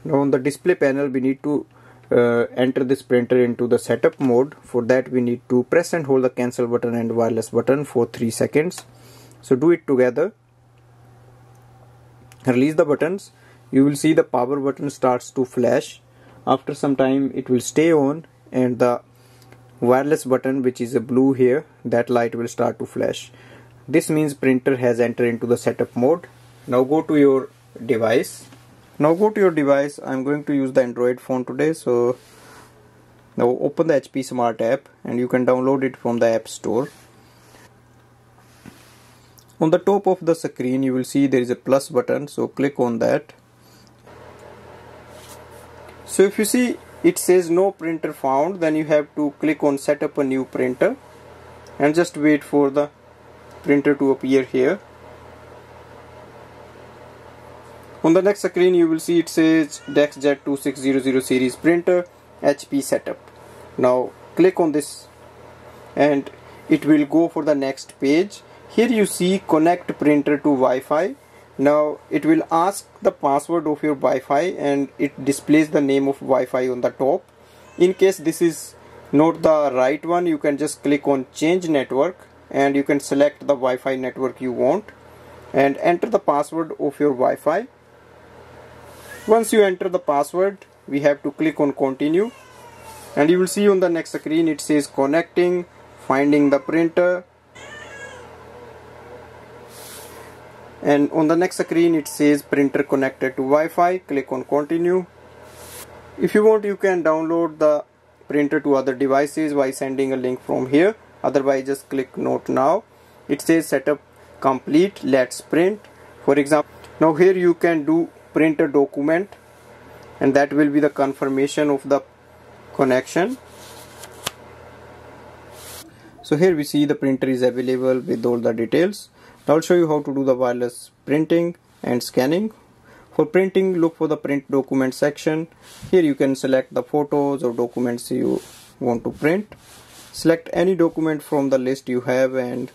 Now on the display panel we need to enter this printer into the setup mode. For that we need to press and hold the cancel button and wireless button for 3 seconds. So do it together. Release the buttons. You will see the power button starts to flash. After some time it will stay on, and the wireless button, which is a blue here, that light will start to flash. This means printer has entered into the setup mode. Now go to your device. I'm going to use the Android phone today, so now open the HP Smart app and you can download it from the App Store. On the top of the screen you will see there is a plus button, so click on that. So if you see it says no printer found, then you have to click on set up a new printer and just wait for the printer to appear here. On the next screen you will see it says DeskJet 2600 series printer HP setup. Now click on this and it will go for the next page. Here you see connect printer to Wi-Fi. Now it will ask the password of your Wi-Fi and it displays the name of Wi-Fi on the top. In case this is not the right one, you can just click on change network and you can select the Wi-Fi network you want and enter the password of your Wi-Fi. Once you enter the password, we have to click on continue, and you will see on the next screen it says connecting, finding the printer, and on the next screen it says printer connected to Wi-Fi. Click on continue. If you want, you can download the printer to other devices by sending a link from here. Otherwise just click note now. It says setup complete, let's print. For example, now here you can do print a document and that will be the confirmation of the connection. So here we see the printer is available with all the details. Now I'll show you how to do the wireless printing and scanning. For printing, look for the print document section. Here you can select the photos or documents you want to print. Select any document from the list you have and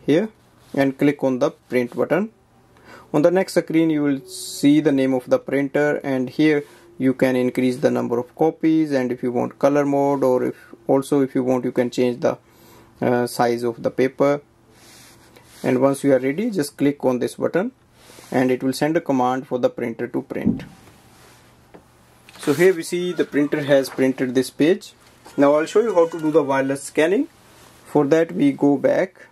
here, and click on the print button. On the next screen you will see the name of the printer, and here you can increase the number of copies, and if you want color mode, or if you want, you can change the size of the paper. And once you are ready, just click on this button and it will send a command for the printer to print. So here we see the printer has printed this page. Now I'll show you how to do the wireless scanning. For that we go back.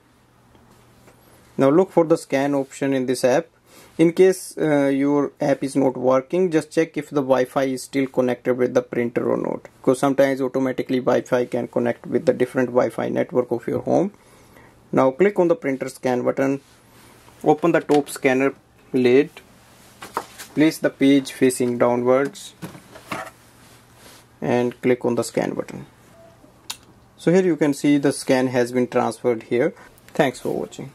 Now look for the scan option in this app. In case your app is not working, just check if the Wi-Fi is still connected with the printer or not, because sometimes automatically Wi-Fi can connect with the different Wi-Fi network of your home. Now click on the printer scan button, open the top scanner lid, place the page facing downwards and click on the scan button. So here you can see the scan has been transferred here. Thanks for watching.